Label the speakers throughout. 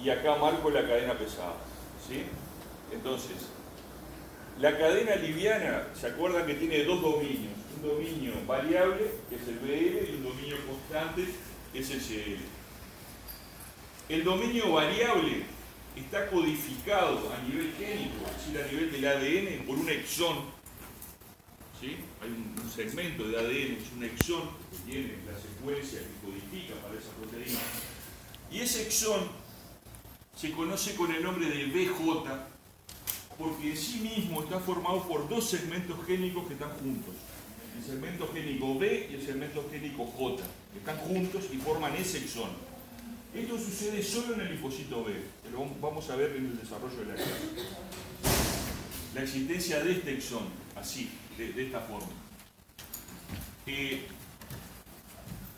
Speaker 1: y acá marco la cadena pesada. ¿Sí? Entonces, la cadena liviana, ¿se acuerdan que tiene dos dominios? Un dominio variable, que es el BL, y un dominio constante, que es el CL. El dominio variable está codificado a nivel génico, es decir, a nivel del ADN, por un exón. ¿Sí? Hay un segmento de ADN, es un exón, que tiene la secuencia que codifica para esa proteína. Y ese exón se conoce con el nombre de BJ, porque en sí mismo está formado por dos segmentos génicos que están juntos. El segmento génico B y el segmento génico J, que están juntos y forman ese exón. Esto sucede solo en el linfocito B, que lo vamos a ver en el desarrollo de la clase. La existencia de este exón, así, de esta forma.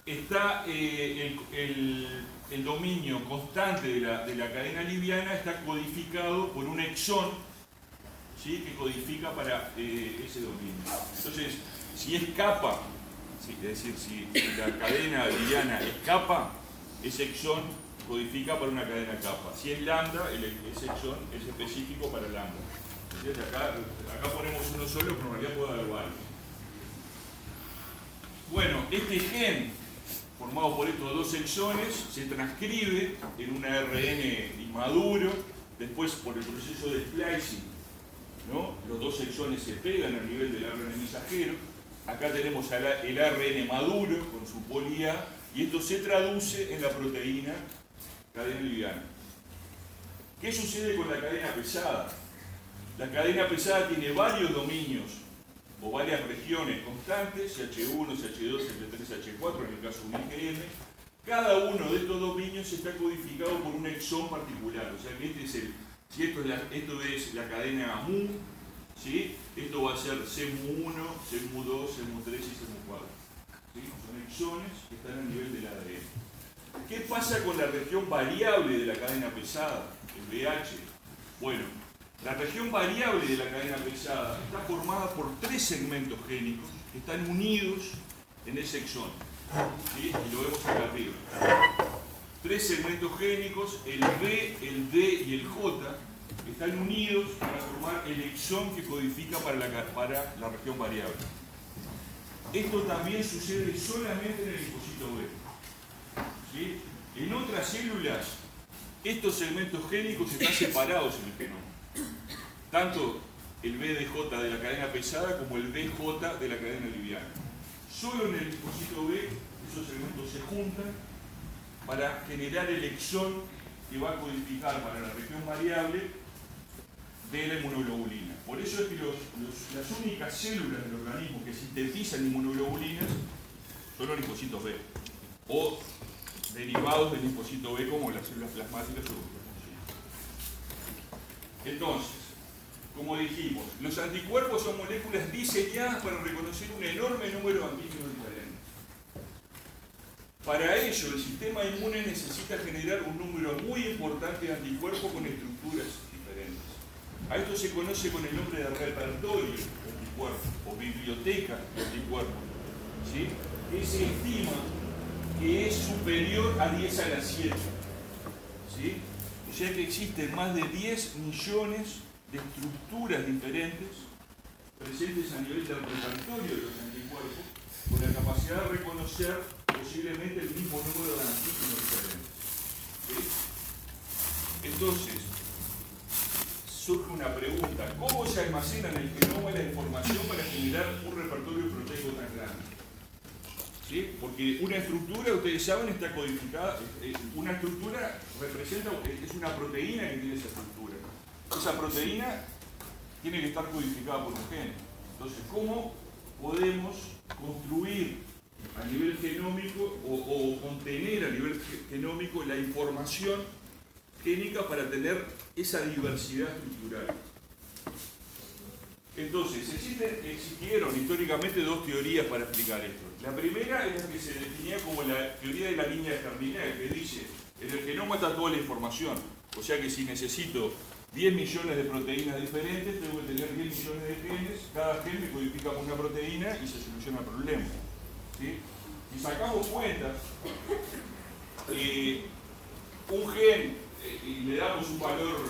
Speaker 1: Está el dominio constante de la cadena liviana está codificado por un exón, ¿sí?, que codifica para ese dominio. Entonces, si es kappa, ¿sí?, es decir, si la cadena liviana es kappa, ese exón codifica para una cadena kappa. Si es lambda, ese exón es específico para lambda. Entonces, acá ponemos uno solo, pero en realidad puede haber varios. Bueno, este gen, formado por estos dos exones, se transcribe en un ARN inmaduro, después por el proceso de splicing, ¿no?, los dos exones se pegan a nivel del ARN mensajero. Acá tenemos el ARN maduro con su poli A, y esto se traduce en la proteína cadena liviana. ¿Qué sucede con la cadena pesada? La cadena pesada tiene varios dominios o varias regiones constantes, CH1, CH2, CH3, CH4, en el caso de un IgM. Cada uno de estos dominios está codificado por un exón particular. O sea que este es si esto es la cadena MU, ¿sí?, esto va a ser CMU1, CMU2, CMU3 y CMU4. ¿Sí? Son exones que están a nivel del ADN. ¿Qué pasa con la región variable de la cadena pesada, el BH? Bueno, la región variable de la cadena pesada está formada por tres segmentos génicos que están unidos en ese exón. ¿Sí? Y lo vemos acá arriba. Tres segmentos génicos, el B, el D y el J, están unidos para formar el exón que codifica para la región variable. Esto también sucede solamente en el linfocito B. ¿Sí? En otras células, estos segmentos génicos están separados en el genoma. Tanto el BDJ de la cadena pesada como el BJ de la cadena liviana. Solo en el linfocito B esos segmentos se juntan para generar el exón que va a codificar para la región variable de la inmunoglobulina. Por eso es que las únicas células del organismo que sintetizan inmunoglobulinas son los linfocitos B, o derivados del linfocito B como las células plasmáticas o los. Entonces, como dijimos, los anticuerpos son moléculas diseñadas para reconocer un enorme número de antígenos diferentes. Para ello, el sistema inmune necesita generar un número muy importante de anticuerpos con estructuras diferentes. A esto se conoce con el nombre de repertorio de anticuerpos o biblioteca de anticuerpos, ¿sí?, que se estima que es superior a 10 a la 7. ¿Sí? O sea que existen más de 10 millones de estructuras diferentes presentes a nivel del repertorio de los anticuerpos, con la capacidad de reconocer posiblemente el mismo número de antígenos diferentes. ¿Sí? Entonces, surge una pregunta: ¿cómo se almacena en el genoma la información para generar un repertorio proteico tan grande? ¿Sí? Porque una estructura, ustedes saben, está codificada. Una estructura es una proteína que tiene esa estructura. Esa proteína tiene que estar codificada por un gen. Entonces, ¿cómo podemos construir a nivel genómico o contener a nivel genómico la información génica para tener esa diversidad estructural? Entonces, existieron históricamente dos teorías para explicar esto. La primera es la que se definía como la teoría de la línea de Jardinel, que dice: en el genoma está toda la información, o sea que si necesito 10 millones de proteínas diferentes, tengo que tener 10 millones de genes, cada gen me codifica con una proteína y se soluciona el problema. ¿Sí? Si sacamos cuenta, un gen y le damos un valor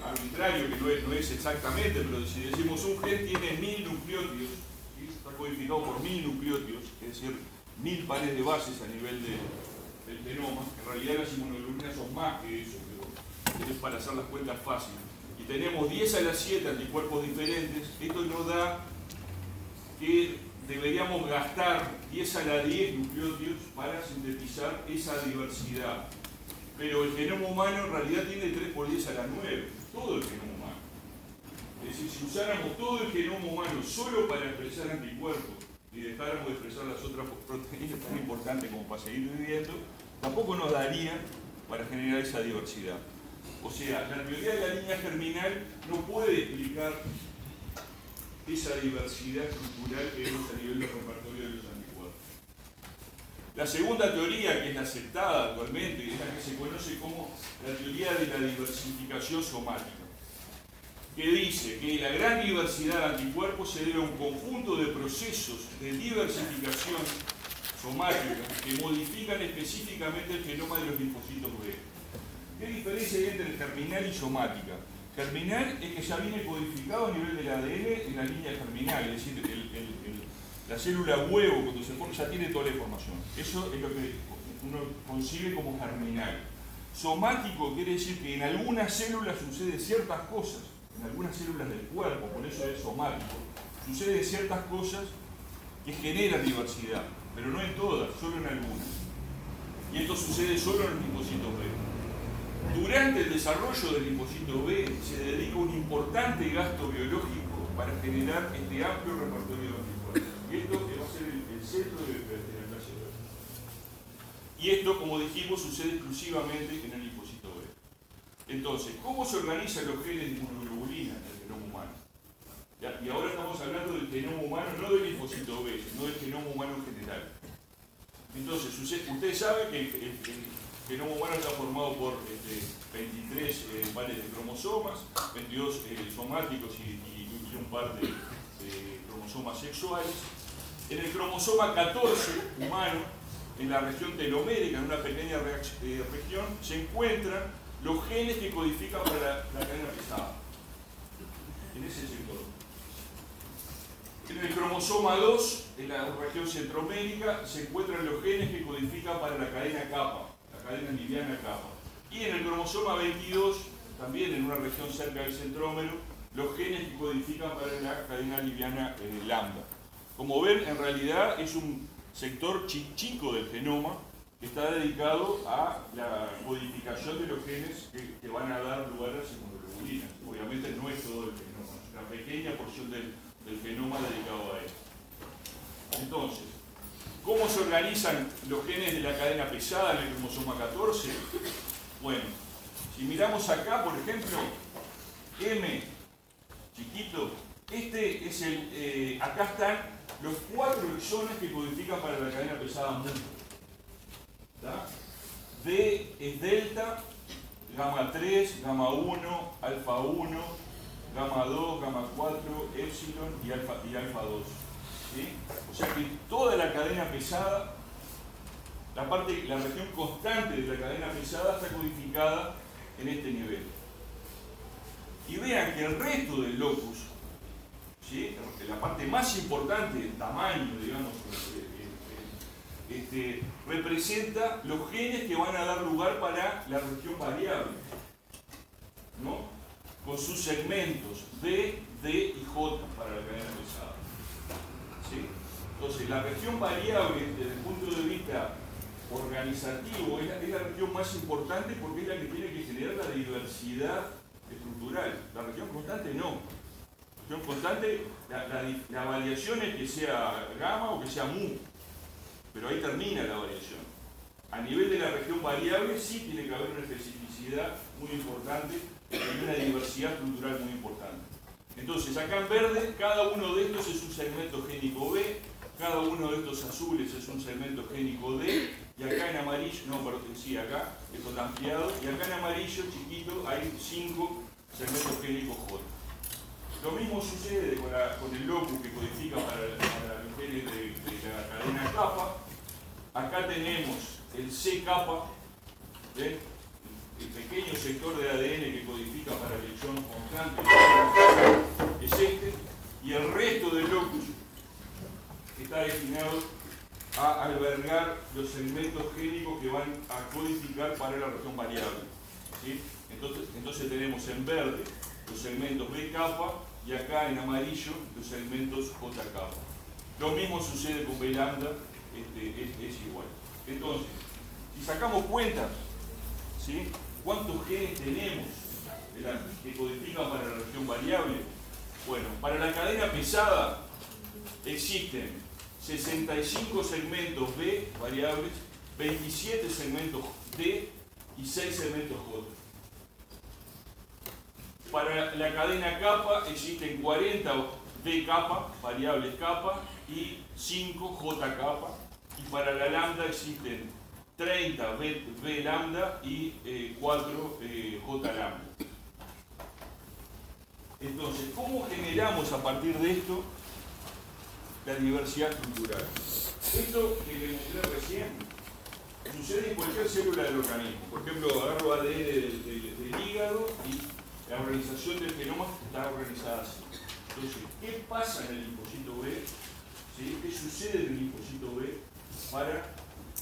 Speaker 1: arbitrario que no es exactamente, pero si decimos un gen tiene 1000 nucleótidos, ¿sí? Está codificado por 1000 nucleótidos, es decir, 1000 pares de bases a nivel del genoma. En realidad las inmunoglobulinas son más que eso, pero es para hacer las cuentas fáciles. Y tenemos 10 a la 7 anticuerpos diferentes. Esto nos da que deberíamos gastar 10 a la 10 nucleótidos para sintetizar esa diversidad. Pero el genoma humano en realidad tiene 3 por 10 a la 9, todo el genoma humano. Es decir, si usáramos todo el genoma humano solo para expresar anticuerpos y dejáramos de expresar las otras proteínas tan importantes como para seguir viviendo, tampoco nos daría para generar esa diversidad. O sea, la teoría de la línea germinal no puede explicar esa diversidad estructural que vemos a nivel del repertorio de los anticuerpos. La segunda teoría, que es la aceptada actualmente, es la que se conoce como la teoría de la diversificación somática, que dice que la gran diversidad de anticuerpos se debe a un conjunto de procesos de diversificación somática que modifican específicamente el genoma de los linfocitos B. ¿Qué diferencia hay entre germinal y somática? Germinal es que ya viene codificado a nivel del ADN en la línea germinal, es decir, la célula huevo cuando se forma ya tiene toda la información. Eso es lo que uno concibe como germinal. Somático quiere decir que en algunas células suceden ciertas cosas, en algunas células del cuerpo, por eso es somático, suceden ciertas cosas que generan diversidad, pero no en todas, solo en algunas. Y esto sucede solo en los linfocitos B. Durante el desarrollo del linfocito B se dedica un importante gasto biológico para generar este amplio repertorio de anticuerpos. Y esto va a ser el centro de la clase de hoy. Y esto, como dijimos, sucede exclusivamente en el linfocito B. Entonces, ¿cómo se organizan los genes de inmunoglobulina en el genoma humano? ¿Ya? Y ahora estamos hablando del genoma humano, no del linfocito B, sino del genoma humano en general. Entonces, ustedes saben que el genoma humano está formado por 23 pares de cromosomas, 22 somáticos y un par de cromosomas sexuales. En el cromosoma 14 humano, en la región telomérica, en una pequeña región, se encuentran los genes que codifican para la cadena pesada. En ese sector. En el cromosoma 2, en la región centromérica, se encuentran los genes que codifican para la cadena kappa, la cadena liviana kappa. Y en el cromosoma 22, también en una región cerca del centrómero, los genes que codifican para la cadena liviana lambda. Como ven, en realidad es un sector chico del genoma que está dedicado a la codificación de los genes que van a dar lugar a las inmunoglobulinas. Obviamente no es todo el genoma, es una pequeña porción del genoma dedicado a esto. Entonces, ¿cómo se organizan los genes de la cadena pesada en el cromosoma 14? Bueno, si miramos acá, por ejemplo, M chiquito, este es acá están los 4 exones que codifican para la cadena pesada MU. D es delta, gamma 3, gamma 1, alfa 1, gamma 2, gamma 4, epsilon y alfa 2. ¿Sí? O sea que toda la cadena pesada, la región constante de la cadena pesada está codificada en este nivel. Y vean que el resto del locus, ¿sí? La parte más importante, el tamaño, digamos, representa los genes que van a dar lugar para la región variable, ¿no? Con sus segmentos D, D y J para la cadena pesada. ¿Sí? Entonces, la región variable, desde el punto de vista organizativo, es la región más importante porque es la que tiene que generar la diversidad estructural. La región constante no. La región constante, la variación es que sea gamma o que sea mu, pero ahí termina la variación. A nivel de la región variable sí tiene que haber una especificidad muy importante y una diversidad estructural muy importante. Entonces, acá en verde, cada uno de estos es un segmento génico B, cada uno de estos azules es un segmento génico D, y acá en amarillo, no, perdón, sí, acá, esto está ampliado, y acá en amarillo, chiquito, hay 5 segmentos génicos J. Lo mismo sucede con el locus que codifica para los genes de la cadena kappa. Acá tenemos el C kappa, ¿ven? el pequeño sector de ADN que codifica para elección constante es este, y el resto del locus está destinado a albergar los segmentos génicos que van a codificar para la región variable. ¿Sí? Entonces tenemos en verde los segmentos B capa y acá en amarillo los segmentos J capa. Lo mismo sucede con B lambda, es igual. Entonces, si sacamos cuentas, ¿sí? ¿Cuántos genes tenemos que codifican para la región variable? Bueno, para la cadena pesada existen 65 segmentos B variables, 27 segmentos D y 6 segmentos J. Para la cadena capa existen 40 B capa, variables capa, y 5 J capa. Y para la lambda existen 30 B lambda y 4 J lambda. Entonces, ¿cómo generamos a partir de esto la diversidad estructural? Esto que les mostré recién sucede en cualquier célula del organismo. Por ejemplo, agarro ADN del hígado y la organización del genoma está organizada así. Entonces, ¿qué pasa en el linfocito B? ¿Sí? ¿Qué sucede en el linfocito B para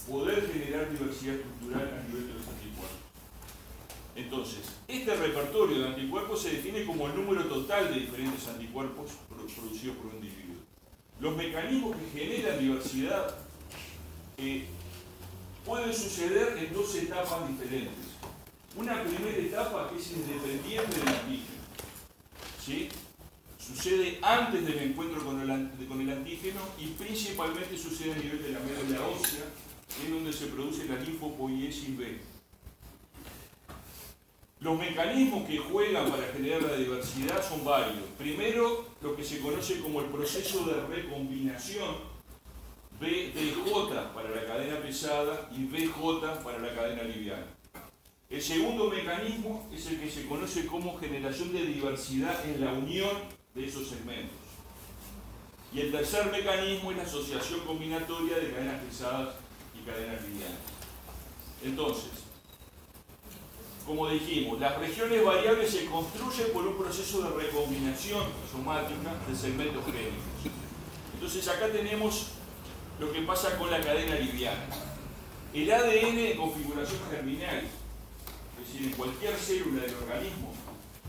Speaker 1: poder generar diversidad estructural a nivel de los anticuerpos? Entonces, este repertorio de anticuerpos se define como el número total de diferentes anticuerpos producidos por un individuo. Los mecanismos que generan diversidad pueden suceder en dos etapas diferentes. Una primera etapa que es independiente del antígeno, ¿sí? Sucede antes del encuentro con el antígeno y principalmente sucede a nivel de la médula ósea, en donde se produce la linfopoiesis B. Los mecanismos que juegan para generar la diversidad son varios. Primero, lo que se conoce como el proceso de recombinación BDJ para la cadena pesada y BJ para la cadena liviana. El segundo mecanismo es el que se conoce como generación de diversidad en la unión de esos segmentos. Y el tercer mecanismo es la asociación combinatoria de cadenas pesadas y cadenas livianas. Entonces, como dijimos, las regiones variables se construyen por un proceso de recombinación somática de segmentos génicos. Entonces acá tenemos lo que pasa con la cadena liviana. El ADN en configuración germinal, es decir, en cualquier célula del organismo,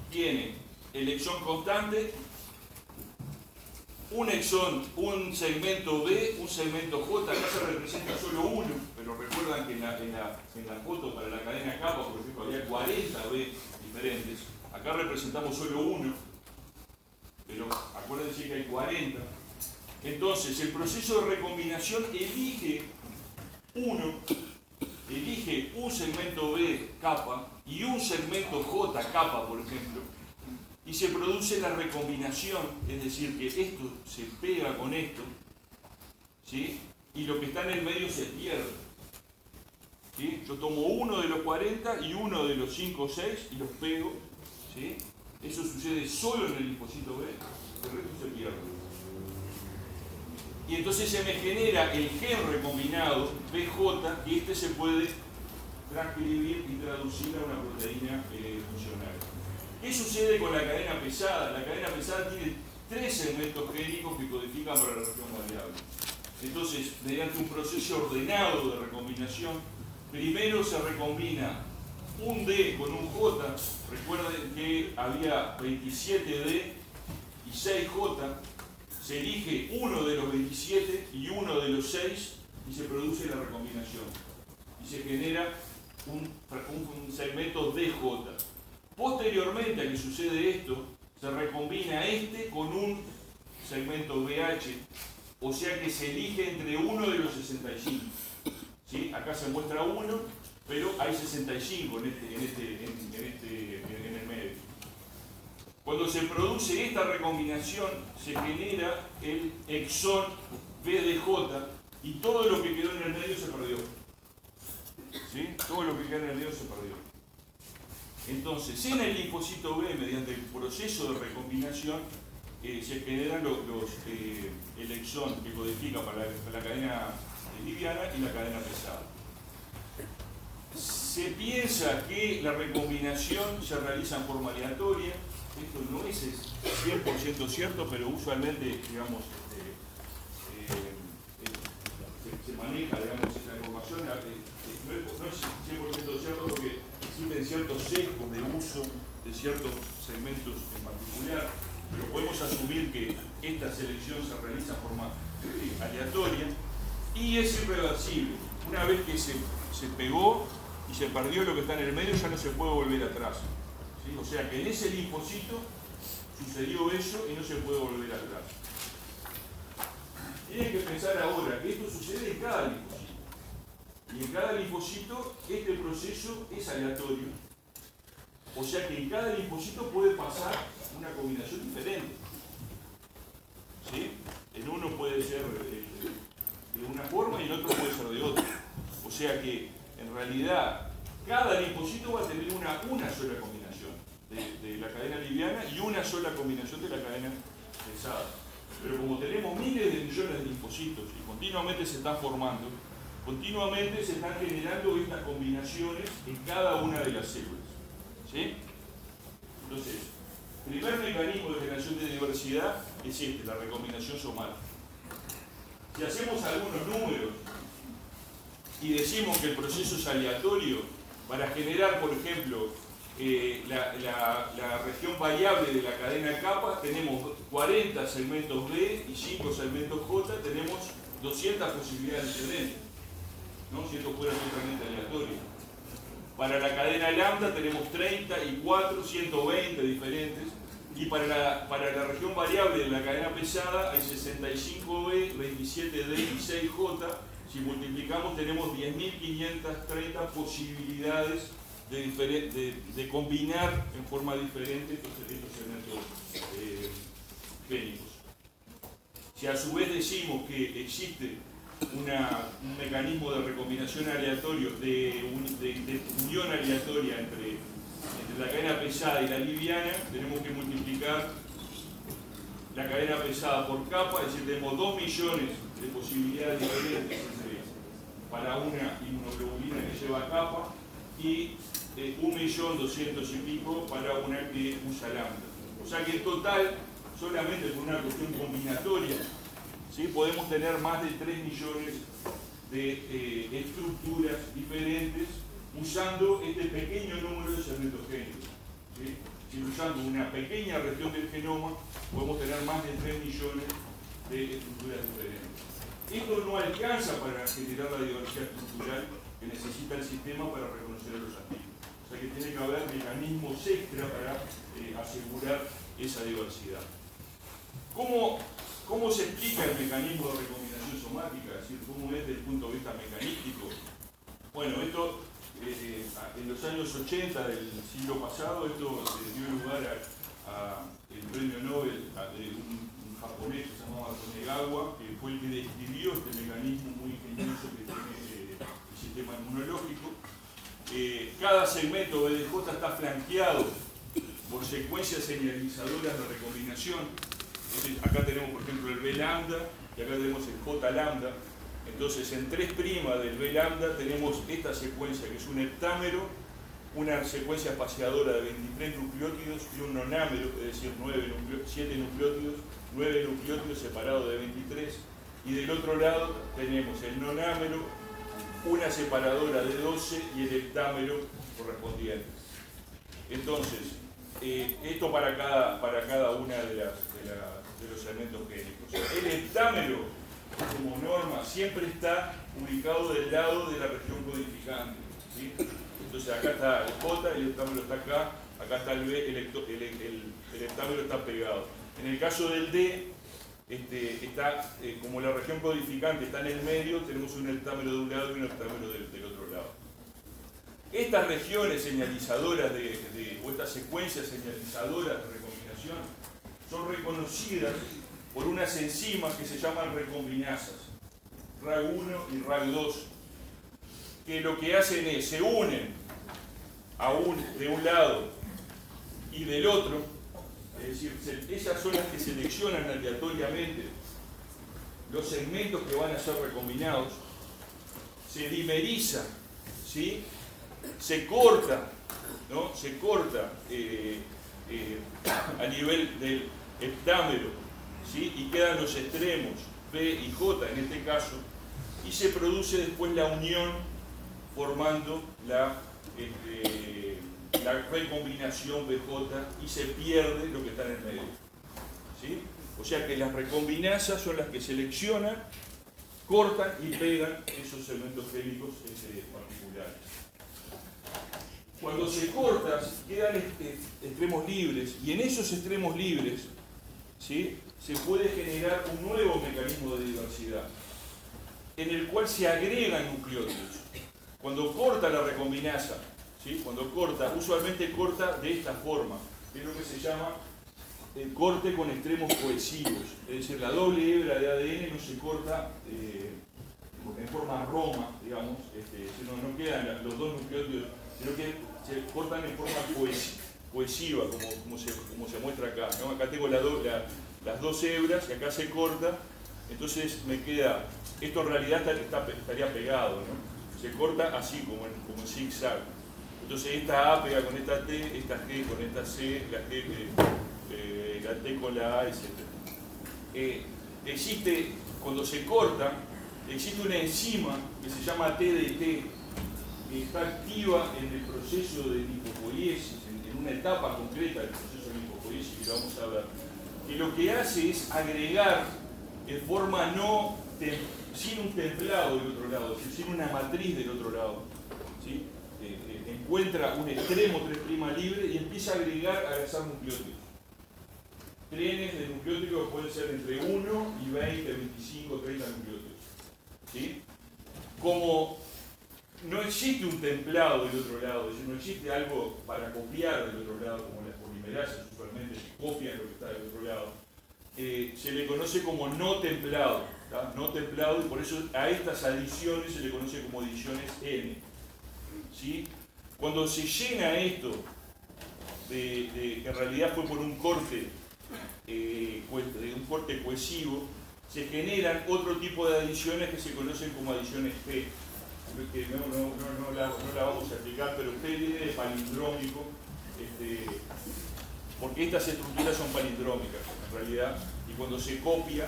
Speaker 1: tiene el exón constante, un exón, un segmento B, un segmento J. Acá se representa solo uno, pero recuerdan que en la foto para la cadena capa, por ejemplo, había 40 B diferentes. Acá representamos solo uno, pero acuérdense que hay 40. Entonces, el proceso de recombinación elige un segmento B capa y un segmento J capa, por ejemplo, y se produce la recombinación, es decir, que esto se pega con esto, ¿sí? Y lo que está en el medio se pierde. ¿Sí? Yo tomo uno de los 40 y uno de los 5 o 6 y los pego, ¿sí? Eso sucede solo en el linfocito B, el resto se pierde. Y entonces se me genera el gen recombinado BJ y este se puede transcribir y traducir a una proteína funcional. ¿Qué sucede con la cadena pesada? La cadena pesada tiene 3 segmentos génicos que codifican para la región variable. Entonces, mediante un proceso ordenado de recombinación, primero se recombina un D con un J. Recuerden que había 27D y 6J. Se elige uno de los 27 y uno de los 6 y se produce la recombinación. Y se genera un segmento DJ. Posteriormente a que sucede esto, se recombina este con un segmento BH, o sea que se elige entre uno de los 65. ¿Sí? Acá se muestra uno, pero hay 65 en el medio. Cuando se produce esta recombinación, se genera el exón BDJ y todo lo que quedó en el medio se perdió. ¿Sí? Todo lo que quedó en el medio se perdió. Entonces, en el linfocito B, mediante el proceso de recombinación, se generan el exón que codifica para la cadena liviana y la cadena pesada. Se piensa que la recombinación se realiza en forma aleatoria. Esto no es 100% cierto, pero usualmente, digamos, se maneja, digamos, esta información. No es 100% cierto porque existen ciertos sesgos de uso de ciertos segmentos en particular, pero podemos asumir que esta selección se realiza en forma aleatoria y es irreversible. Una vez que se pegó y se perdió lo que está en el medio, ya no se puede volver atrás. ¿Sí? O sea que en ese linfocito sucedió eso y no se puede volver atrás. Tienen que pensar ahora que esto sucede en cada linfocito. Y en cada linfocito este proceso es aleatorio. O sea que en cada linfocito puede pasar una combinación diferente. ¿Sí? En uno puede ser de una forma y en otro puede ser de otra. O sea que en realidad cada linfocito va a tener una sola combinación de la cadena liviana y una sola combinación de la cadena pesada. Pero como tenemos miles de millones de linfocitos y continuamente se están formando, continuamente se están generando estas combinaciones en cada una de las células. ¿Sí? Entonces, el primer mecanismo de generación de diversidad es este, la recombinación somática. Si hacemos algunos números y decimos que el proceso es aleatorio, para generar, por ejemplo, la región variable de la cadena kappa, tenemos 40 segmentos B y 5 segmentos J, tenemos 200 posibilidades diferentes, ¿no? Si esto fuera totalmente aleatorio. Para la cadena lambda tenemos 34, 120 diferentes, y para la región variable de la cadena pesada hay 65B, 27D y 6J. Si multiplicamos tenemos 10.530 posibilidades de combinar en forma diferente estos segmentos génicos. Si a su vez decimos que existe un mecanismo de recombinación aleatorio, de unión aleatoria entre la cadena pesada y la liviana, tenemos que multiplicar la cadena pesada por kappa, es decir, tenemos 2 millones de posibilidades diferentes para una inmunoglobulina que lleva kappa y 1.200.000 y pico para una que usa lambda. O sea que en total, solamente por una cuestión combinatoria, ¿sí? Podemos tener más de 3 millones de estructuras diferentes usando este pequeño número de segmentos génicos. ¿Sí? Si usando una pequeña región del genoma, podemos tener más de 3 millones de estructuras diferentes. Esto no alcanza para generar la diversidad estructural que necesita el sistema para reconocer a los antígenos. O sea que tiene que haber mecanismos extra para asegurar esa diversidad. ¿Cómo se explica el mecanismo de recombinación somática? Es decir, ¿cómo es desde el punto de vista mecanístico? Bueno, esto en los años 80 del siglo pasado, esto dio lugar al premio Nobel de un japonés que se llamaba Tonegawa, que fue el que describió este mecanismo muy ingenioso que tiene el sistema inmunológico. Cada segmento BDJ está flanqueado por secuencias señalizadoras de recombinación. Entonces, acá tenemos, por ejemplo, el B lambda y acá tenemos el J lambda. Entonces, en 3' del B lambda tenemos esta secuencia que es un heptámero, una secuencia espaciadora de 23 nucleótidos y un nonámero, es decir, 7 nucleótidos, 9 nucleótidos separados de 23. Y del otro lado tenemos el nonámero, una separadora de 12 y el heptámero correspondiente. Entonces, esto para cada una de los segmentos génicos. El heptámero, como norma, siempre está ubicado del lado de la región codificante. ¿Sí? Entonces acá está el J, el heptámero está acá está el B, el heptámero está pegado. En el caso del D, está, como la región codificante está en el medio, tenemos un heptámero de un lado y un heptámero del otro lado. Estas regiones señalizadoras o estas secuencias señalizadoras de recombinación son reconocidas por unas enzimas que se llaman recombinasas, RAG1 y RAG2, que lo que hacen es, se unen de un lado y del otro, es decir, esas son las que seleccionan aleatoriamente los segmentos que van a ser recombinados, se dimeriza, ¿sí? se corta, ¿no? Se corta a nivel del heptámero, ¿sí? Y quedan los extremos B y J en este caso, y se produce después la unión formando la recombinación BJ y se pierde lo que está en el medio, ¿sí? O sea que las recombinasas son las que seleccionan, cortan y pegan esos segmentos gélicos particulares. Cuando se cortan, quedan extremos libres, y en esos extremos libres, ¿sí?, se puede generar un nuevo mecanismo de diversidad, en el cual se agregan nucleótidos. Cuando corta la recombinasa, ¿sí?, cuando corta, usualmente corta de esta forma, que es lo que se llama el corte con extremos cohesivos, es decir, la doble hebra de ADN no se corta en forma roma, digamos, no quedan los dos nucleótidos, sino que se cortan en forma cohesiva, como se muestra acá, ¿no? Acá tengo las dos hebras y acá se corta, entonces me queda, esto en realidad estaría pegado, ¿no? Se corta así, como en zigzag. Entonces esta A pega con esta T, esta G con esta C, la T con la A, etc. Existe, cuando se corta, existe una enzima que se llama TDT, que está activa en el proceso de lipopoiesis, en una etapa concreta del proceso de lipopoiesis, que lo vamos a ver, que lo que hace es agregar en forma sin un templado del otro lado, sin una matriz del otro lado, ¿sí? Encuentra un extremo 3' libre y empieza a agregar nucleótidos. Trenes de nucleótidos pueden ser entre 1 y 20, 25, 30 nucleótidos, ¿sí? Como no existe un templado del otro lado, es decir, no existe algo para copiar del otro lado, como las polimerasas usualmente que copian lo que está del otro lado, se le conoce como no templado, ¿tá? No templado, y por eso a estas adiciones se le conoce como adiciones N, ¿sí? Cuando se llena esto, que en realidad fue por un corte cohesivo, se generan otro tipo de adiciones que se conocen como adiciones P, que no la vamos a explicar, pero P viene de palindrómico, porque estas estructuras son palindrómicas en realidad, y cuando se copia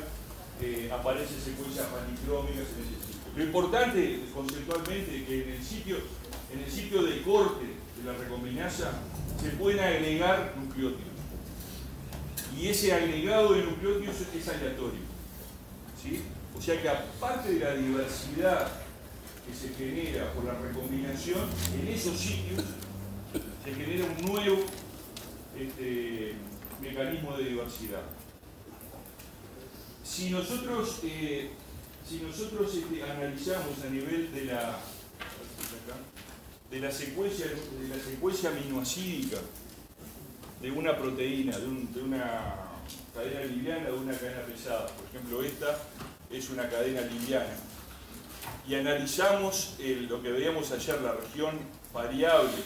Speaker 1: aparecen secuencias palindrómicas en ese sitio. Lo importante conceptualmente es que en el sitio de corte de la recombinasa se pueden agregar nucleótidos, y ese agregado de nucleótidos es aleatorio, ¿sí? O sea que aparte de la diversidad que se genera por la recombinación, en esos sitios se genera un nuevo mecanismo de diversidad. Si nosotros analizamos a nivel de la secuencia aminoacídica de una proteína, de una cadena liviana, de una cadena pesada, por ejemplo esta es una cadena liviana, y analizamos lo que veíamos ayer, la región variable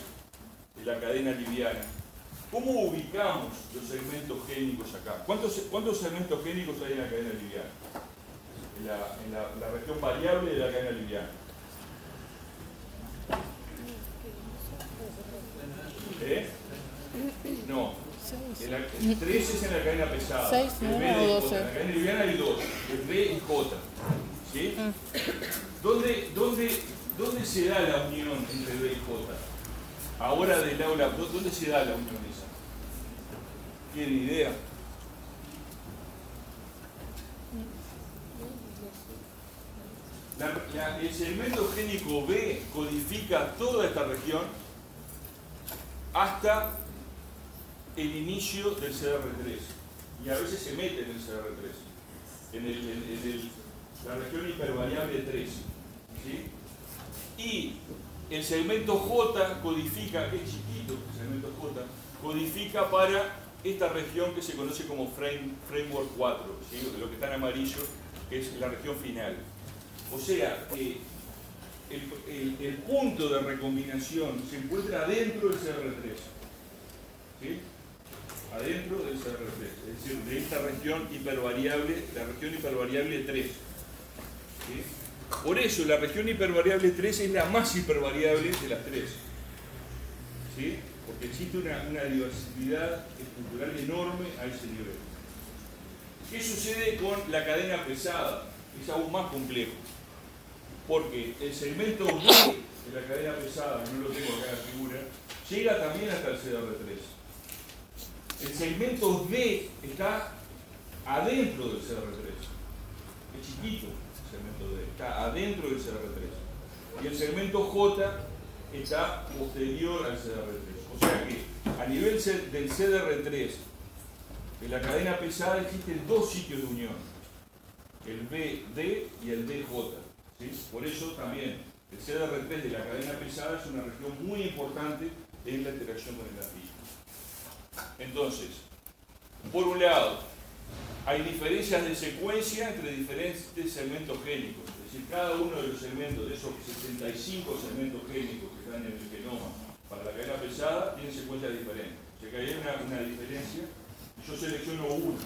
Speaker 1: de la cadena liviana, ¿cómo ubicamos los segmentos génicos acá? ¿Cuántos segmentos génicos hay en la cadena liviana? En la región variable de la cadena liviana. No. El 3 es en la cadena pesada.
Speaker 2: 6,
Speaker 1: el B
Speaker 2: o 12.
Speaker 1: En la cadena liviana hay 2, el B y J. ¿Sí? ¿Dónde se da la unión entre B y J? Ahora del aula, ¿dónde se da la unión esa? ¿Tienen idea? El segmento génico B codifica toda esta región hasta el inicio del CR3, y a veces se mete en el CR3, en la región hipervariable 3, ¿sí? Y el segmento J codifica, que es chiquito, el segmento J, codifica para esta región que se conoce como Framework 4, ¿sí? Lo que está en amarillo, que es la región final. O sea, el punto de recombinación se encuentra dentro del CR3, ¿sí? Adentro del CR3, es decir, de esta región hipervariable, la región hipervariable 3. ¿Sí? Por eso la región hipervariable 3 es la más hipervariable de las tres. Existe una diversidad estructural enorme a ese nivel. ¿Qué sucede con la cadena pesada? Es aún más complejo, porque el segmento D de la cadena pesada, que no lo tengo acá en la figura, llega también hasta el CDR3. El segmento D está adentro del CDR3. Es chiquito el segmento D, está adentro del CDR3. Y el segmento J está posterior al CDR3. O sea que a nivel del CDR3, en la cadena pesada existen dos sitios de unión, el BD y el DJ. ¿Sí? Por eso también el CDR3 de la cadena pesada es una región muy importante en la interacción con el antígeno. Entonces, por un lado, hay diferencias de secuencia entre diferentes segmentos génicos. Es decir, cada uno de los segmentos, de esos 65 segmentos génicos que están en el genoma para la cadena pesada, tienen secuencias diferentes. O sea que hay una diferencia. Yo selecciono uno.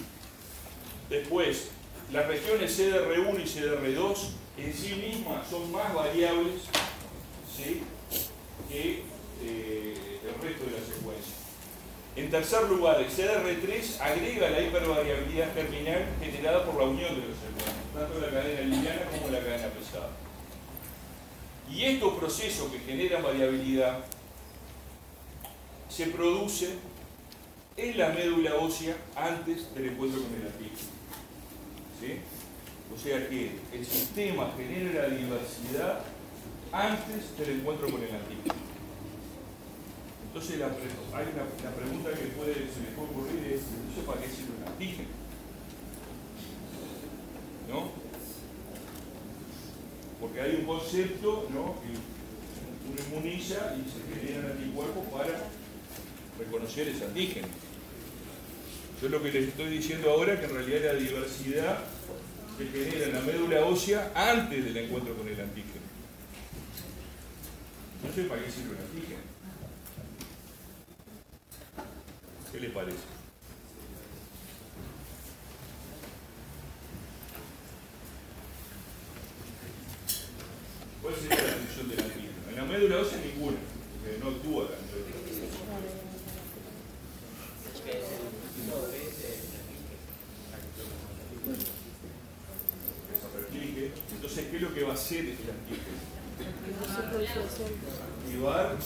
Speaker 1: Después, las regiones CDR1 y CDR2 en sí mismas son más variables, ¿sí?, que el resto de la secuencia. En tercer lugar, el CDR3 agrega la hipervariabilidad terminal generada por la unión de los segmentos, tanto en la cadena liviana como en la cadena pesada. Y estos procesos que generan variabilidad se producen en la médula ósea antes del encuentro con el antígeno. ¿Sí? O sea que el sistema genera la diversidad antes del encuentro con el antígeno. Entonces la pregunta que se les puede ocurrir es: ¿eso para qué sirve un antígeno? ¿No? Porque hay un concepto, ¿no?, que uno inmuniza y se generan anticuerpos para reconocer ese antígeno. Yo lo que les estoy diciendo ahora es que en realidad la diversidad se genera en la médula ósea antes del encuentro con el antígeno. No sé para qué sirve un antígeno. ¿Qué les parece? ¿Cuál sería la función del antígeno? En la médula ósea ninguna, porque no actúa la médula ósea. Entonces, ¿qué es lo que va a hacer el antígeno? Activar.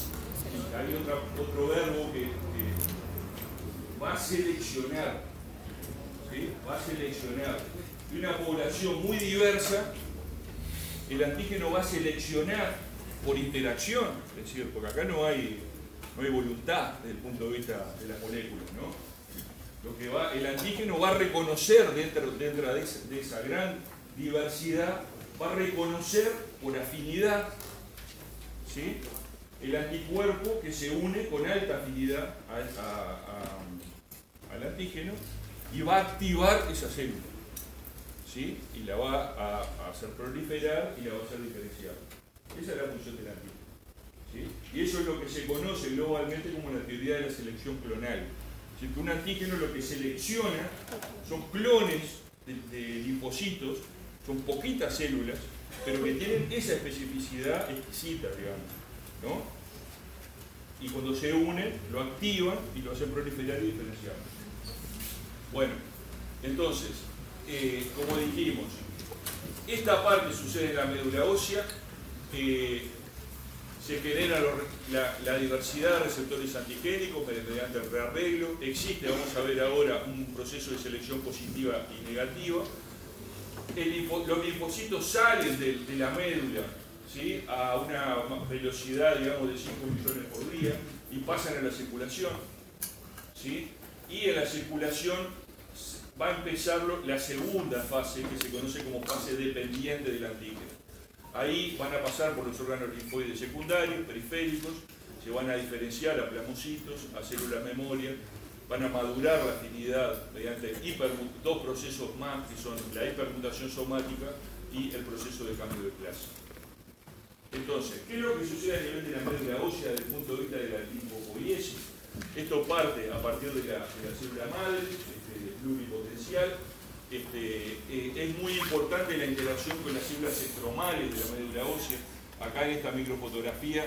Speaker 1: Hay otro verbo que va a seleccionar. ¿Sí? Va a seleccionar. De una población muy diversa, el antígeno va a seleccionar por interacción, es decir, porque acá no hay voluntad desde el punto de vista de las moléculas, ¿no? El antígeno va a reconocer dentro de esa gran diversidad, va a reconocer por afinidad, ¿sí?, el anticuerpo que se une con alta afinidad al antígeno y va a activar esa célula, ¿sí?, y la va a hacer proliferar y la va a hacer diferenciar. Esa es la función del antígeno, ¿sí? Y eso es lo que se conoce globalmente como la teoría de la selección clonal. Si un antígeno lo que selecciona son clones de linfocitos, son poquitas células, pero que tienen esa especificidad exquisita, digamos, ¿no? Y cuando se unen, lo activan y lo hacen proliferar y diferenciar. Bueno, entonces, como dijimos, esta parte sucede en la médula ósea, se genera la diversidad de receptores antigénicos mediante el rearreglo. Existe, vamos a ver ahora, un proceso de selección positiva y negativa. Los linfocitos salen de la médula, ¿sí?, a una velocidad, digamos, de 5 millones por día y pasan a la circulación, ¿sí? Y en la circulación va a empezar la segunda fase, que se conoce como fase dependiente del antígeno. Ahí van a pasar por los órganos linfoides secundarios, periféricos, se van a diferenciar a plasmocitos, a células memoria, van a madurar la afinidad mediante dos procesos más, que son la hipermutación somática y el proceso de cambio de clase. Entonces, ¿qué es lo que sucede a nivel de la médula ósea desde el punto de vista de la linfopoiesis? Esto parte a partir de la célula madre, pluripotencial. Es muy importante la interacción con las células estromales de la médula ósea. Acá en esta microfotografía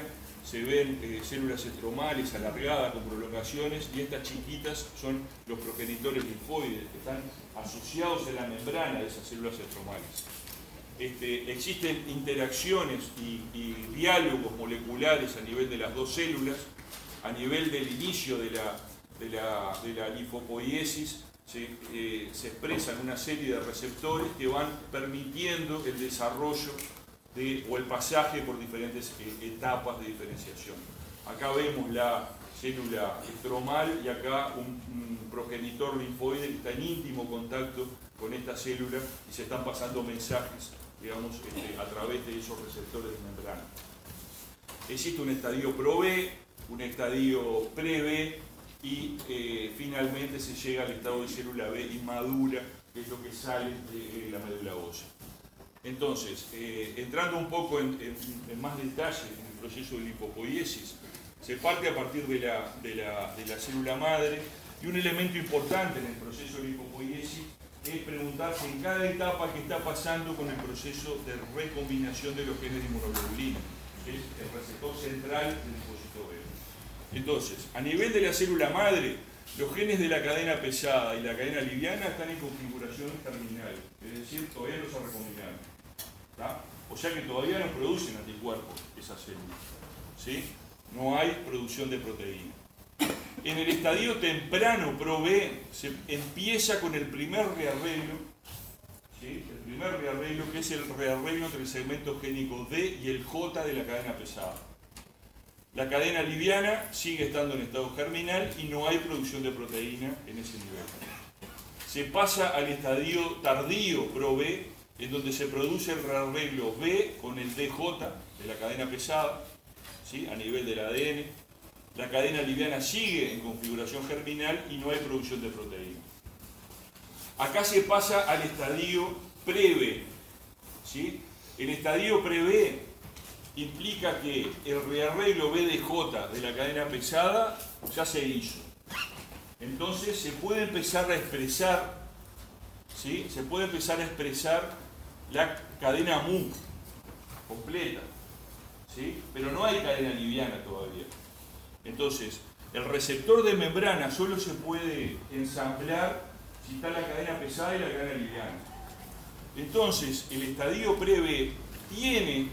Speaker 1: se ven células estromales alargadas con prolongaciones, y estas chiquitas son los progenitores linfoides que están asociados a la membrana de esas células estromales. Existen interacciones y diálogos moleculares a nivel de las dos células, a nivel del inicio de la linfopoiesis. Se expresan una serie de receptores que van permitiendo el desarrollo o el pasaje por diferentes etapas de diferenciación. Acá vemos la célula estromal y acá un progenitor linfoide que está en íntimo contacto con esta célula y se están pasando mensajes, digamos, a través de esos receptores de membrana. Existe un estadio pro-B, un estadio pre-B y finalmente se llega al estado de célula B inmadura, que es lo que sale de la médula ósea. Entonces, entrando un poco en más detalle en el proceso de linfopoiesis, se parte a partir de la célula madre, y un elemento importante en el proceso de linfopoiesis es preguntarse en cada etapa qué está pasando con el proceso de recombinación de los genes de inmunoglobulina, que es el receptor central del linfocito B. Entonces, a nivel de la célula madre, los genes de la cadena pesada y la cadena liviana están en configuración terminal, es decir, todavía no se recombinaron. ¿Tá? O sea que todavía no producen anticuerpos esas células, ¿sí? No hay producción de proteína. En el estadio temprano pro-B se empieza con el primer rearreglo, ¿sí? El primer rearreglo, que es el rearreglo entre el segmento génico D y el J de la cadena pesada. La cadena liviana sigue estando en estado germinal y no hay producción de proteína en ese nivel. Se pasa al estadio tardío pro-B, en donde se produce el rearreglo B con el DJ de la cadena pesada, ¿sí? A nivel del ADN. La cadena liviana sigue en configuración germinal y no hay producción de proteína. Acá se pasa al estadio pre-B, ¿sí? El estadio pre-B implica que el rearreglo BDJ de la cadena pesada ya se hizo. Entonces se puede empezar a expresar, ¿sí? Se puede empezar a expresar la cadena MU completa, ¿sí? Pero no hay cadena liviana todavía. Entonces, el receptor de membrana solo se puede ensamblar si está la cadena pesada y la cadena liviana. Entonces, el estadio pre-B tiene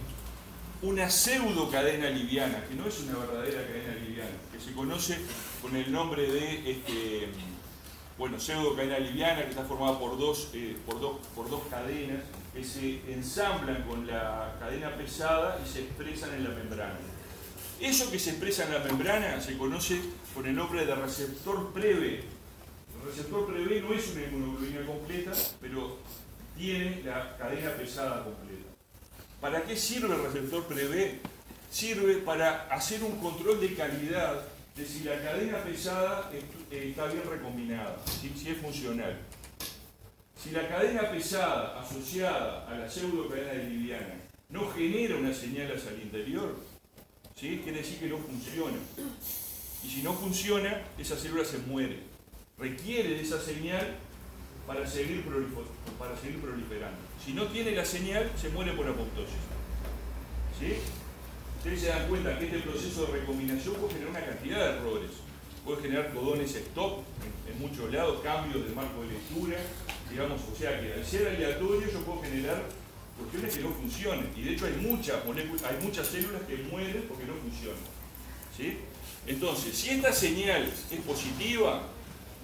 Speaker 1: una pseudo cadena liviana, que no es una verdadera cadena liviana, que se conoce con el nombre de pseudo cadena liviana, que está formada por dos cadenas que se ensamblan con la cadena pesada y se expresan en la membrana. Eso que se expresa en la membrana se conoce con el nombre de receptor pre-B. El receptor pre-B no es una inmunoglobulina completa, pero tiene la cadena pesada completa. ¿Para qué sirve el receptor pre-B? Sirve para hacer un control de calidad de si la cadena pesada está bien recombinada, si es funcional. Si la cadena pesada asociada a la pseudocadena liviana no genera una señal hacia el interior, ¿sí? Quiere decir que no funciona. Y si no funciona, esa célula se muere. Requiere de esa señal para seguir proliferando. Si no tiene la señal, se muere por apoptosis. ¿Sí? Ustedes se dan cuenta que este proceso de recombinación puede generar una cantidad de errores. Puede generar codones stop en muchos lados, cambios del marco de lectura, digamos, o sea que al ser aleatorio yo puedo generar cuestiones que no funcionen. Y de hecho hay muchas células que mueren porque no funcionan. ¿Sí? Entonces, si esta señal es positiva,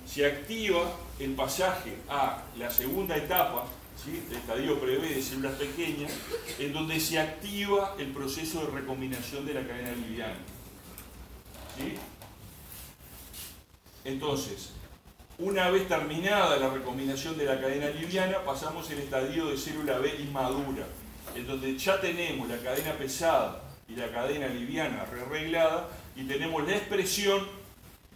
Speaker 1: se activa el pasaje a la segunda etapa, ¿sí? El estadio pre-B de células pequeñas, en donde se activa el proceso de recombinación de la cadena liviana. ¿Sí? Entonces, una vez terminada la recombinación de la cadena liviana, pasamos al estadio de célula B inmadura, en donde ya tenemos la cadena pesada y la cadena liviana rearreglada y tenemos la expresión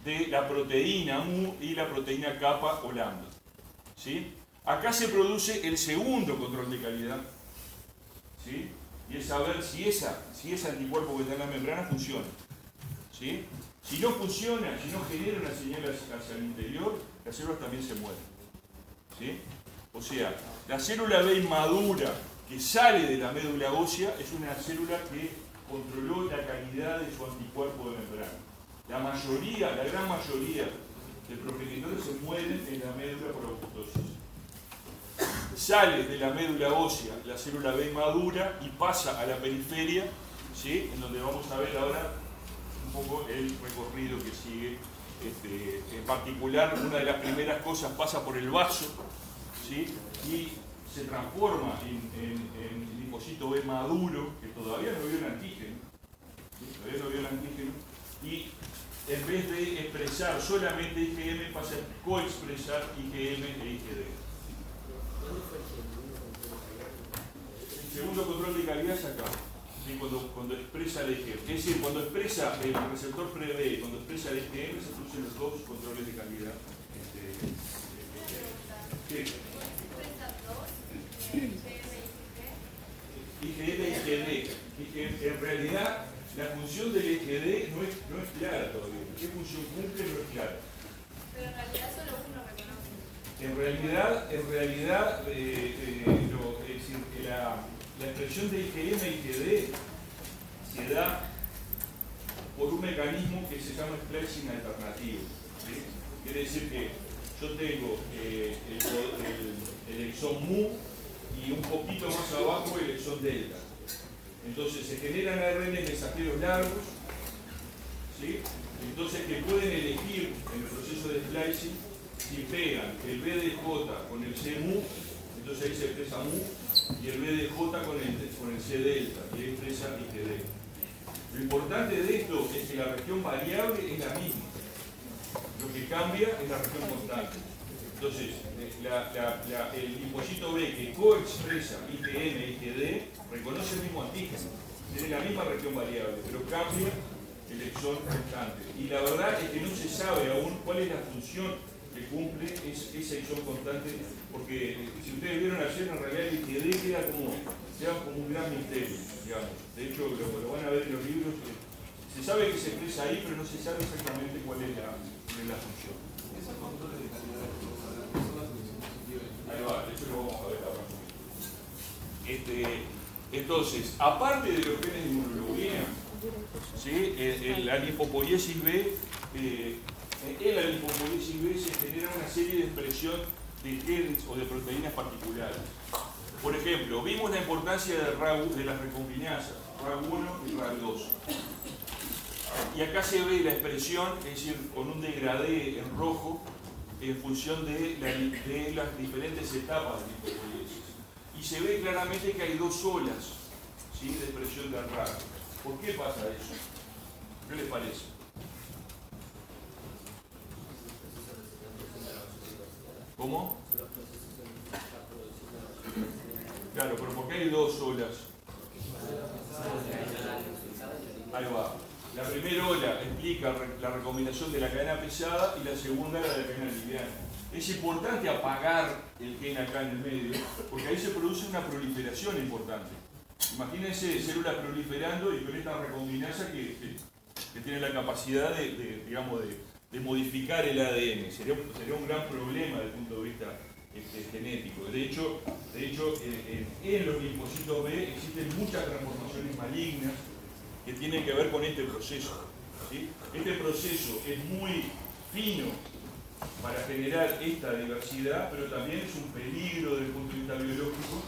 Speaker 1: de la proteína MU y la proteína kappa o lambda. ¿Sí? Acá se produce el segundo control de calidad, ¿sí? Y es saber si ese anticuerpo que está en la membrana funciona. ¿Sí? Si no funciona, si no genera una señal hacia el interior, las células también se mueren. ¿Sí? O sea, la célula B inmadura que sale de la médula ósea es una célula que controló la calidad de su anticuerpo de membrana. La mayoría, la gran mayoría de progenitores se mueren en la médula por apoptosis. Sale de la médula ósea la célula B madura y pasa a la periferia, ¿sí? En donde vamos a ver ahora un poco el recorrido que sigue. En particular, una de las primeras cosas pasa por el vaso, ¿sí? Y se transforma en linfocito B maduro, que todavía no vio el antígeno, ¿sí? Todavía no vio el antígeno, y en vez de expresar solamente IgM, pasa a coexpresar IgM e IgD. El segundo control de calidad es acá, ¿sí? Cuando expresa el IgM. Es decir, cuando expresa el receptor pre-B y cuando expresa el IgM, se producen los dos controles de calidad. ¿Qué? IgM y IgD. En realidad, la función del IgD no es clara todavía. ¿Qué función cumple? No es clara.
Speaker 2: Pero en realidad solo uno reconoce.
Speaker 1: En realidad es decir, que la expresión de IgM y IgD se da por un mecanismo que se llama splicing alternativo, ¿sí? Quiere decir que yo tengo el exón mu y un poquito más abajo el exón delta. Entonces se generan ARN mensajeros largos, ¿sí? Entonces que pueden elegir en el proceso de splicing si pegan el BDJ con el CMU, entonces ahí se expresa mu, y el BDJ con el C delta, y ahí expresa IgD. Lo importante de esto es que la región variable es la misma. Lo que cambia es la región constante. Entonces, el linfocito B que coexpresa IgM e IgD reconoce el mismo antígeno, tiene la misma región variable, pero cambia el exón constante. Y la verdad es que no se sabe aún cuál es la función que cumple ese exón constante, porque si ustedes vieron ayer, en realidad el IgD queda como un gran misterio, digamos. De hecho, lo van a ver en los libros. Se sabe que se expresa ahí, pero no se sabe exactamente cuál es la función. Ahí va, eso lo vamos a ver ahora. Entonces, aparte de los genes de inmunoglobulina, ¿sí? La linfopoiesis B, en la linfopoiesis B se genera una serie de expresión de genes o de proteínas particulares. Por ejemplo, vimos la importancia de las recombinasas, RAG1 y RAG2. Y acá se ve la expresión, es decir, con un degradé en rojo, en función de las diferentes etapas de linfopoiesis. Y se ve claramente que hay dos olas, ¿sí?, de expresión del RAG. ¿Por qué pasa eso? ¿Qué les parece? ¿Cómo? Claro, pero ¿por qué hay dos olas? Ahí va. La primera ola explica la recombinación de la cadena pesada y la segunda la de la cadena liviana. Es importante apagar el gen acá en el medio, porque ahí se produce una proliferación importante. Imagínense células proliferando y con esta recombinasa que tiene la capacidad de modificar el ADN. Sería un gran problema desde el punto de vista genético. De hecho, en los linfocitos B existen muchas transformaciones malignas que tienen que ver con este proceso, ¿sí? Este proceso es muy fino para generar esta diversidad, pero también es un peligro desde el punto de vista biológico,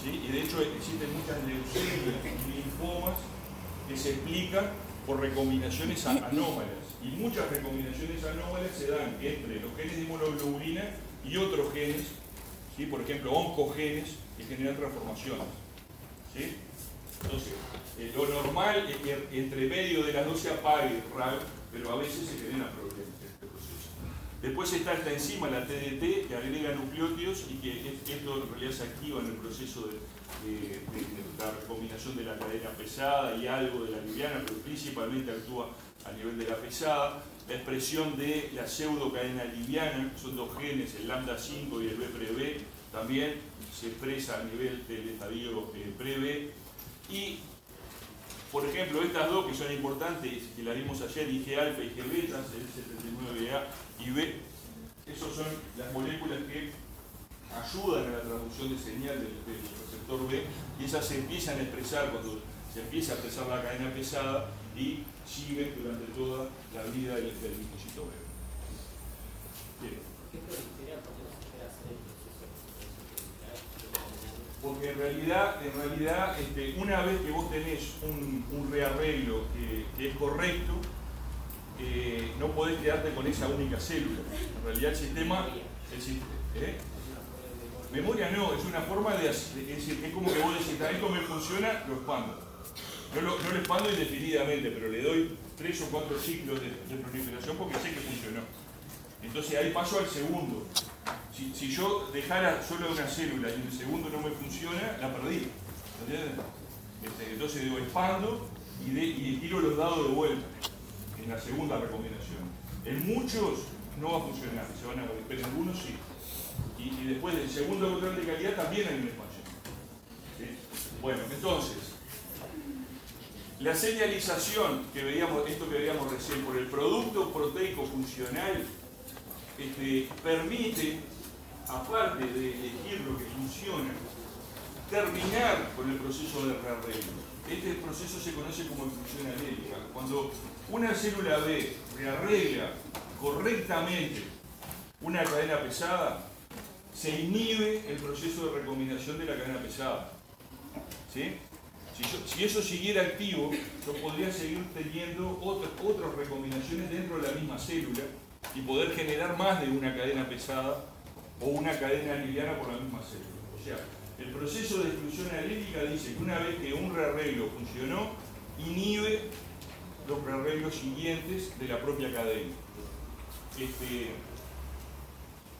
Speaker 1: ¿sí? Y de hecho existen muchas leucemias y linfomas que se explican por recombinaciones anómalas. Y muchas recombinaciones anómalas se dan entre los genes de inmunoglobulina y otros genes, ¿sí? Por ejemplo, oncogenes que generan transformaciones, ¿sí? Entonces, lo normal es que entre medio de las dos se apague el RAG, pero a veces se genera problemas en este proceso. Después está esta enzima, la TDT, que agrega nucleótidos y que esto en realidad se activa en el proceso de la recombinación de la cadena pesada y algo de la liviana, pero principalmente actúa a nivel de la pesada. La expresión de la pseudocadena liviana, son dos genes, el lambda 5 y el B'-B, también se expresa a nivel del estadio pre-B. Y, por ejemplo, estas dos que son importantes, que la vimos ayer, IG-alfa y IG-beta, el 79A y B, esas son las moléculas que ayudan a la traducción de señal del receptor B, y esas se empiezan a expresar cuando Se empieza a pesar la cadena pesada y sigue durante toda la vida del dispositivo breve. Bien. Porque en realidad una vez que vos tenés un rearreglo que es correcto, no podés quedarte con esa única célula. En realidad el sistema memoria no, es una forma de hacer, es decir, es como que vos decís, esto me funciona, lo expando. No lo expando indefinidamente, pero le doy 3 o 4 ciclos de proliferación porque sé que funcionó. Entonces ahí paso al segundo. Si yo dejara solo una célula y el segundo no me funciona, la perdí. ¿Entiendes? Entonces digo, expando y tiro los dados de vuelta en la segunda recombinación. En muchos no va a funcionar, se van a morir, pero en algunos sí. Y después del segundo control de calidad también hay una expansión. ¿Sí? Bueno, entonces, la señalización que veíamos, esto que veíamos recién, por el producto proteico funcional, permite, aparte de elegir lo que funciona, terminar con el proceso de rearreglo. Este proceso se conoce como inclusión alélica. Cuando una célula B rearregla correctamente una cadena pesada, se inhibe el proceso de recombinación de la cadena pesada. ¿Sí? Si eso siguiera activo, yo podría seguir teniendo otras recombinaciones dentro de la misma célula y poder generar más de una cadena pesada o una cadena liviana por la misma célula. O sea, el proceso de exclusión alélica dice que una vez que un rearreglo funcionó, inhibe los rearreglos siguientes de la propia cadena.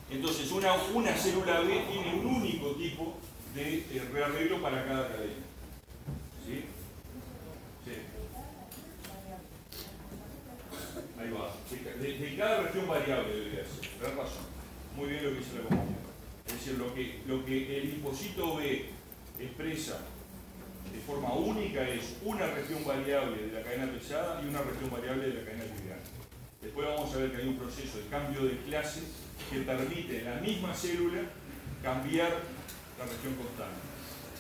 Speaker 1: Entonces, una célula B tiene un único tipo de rearreglo para cada cadena. ¿Sí? Sí. Ahí va. De cada región variable debería ser. Tenés razón. Muy bien lo que dice la compañera. Es decir, lo que el linfocito B expresa de forma única es una región variable de la cadena pesada y una región variable de la cadena liviana. Después vamos a ver que hay un proceso de cambio de clase que permite en la misma célula cambiar la región constante.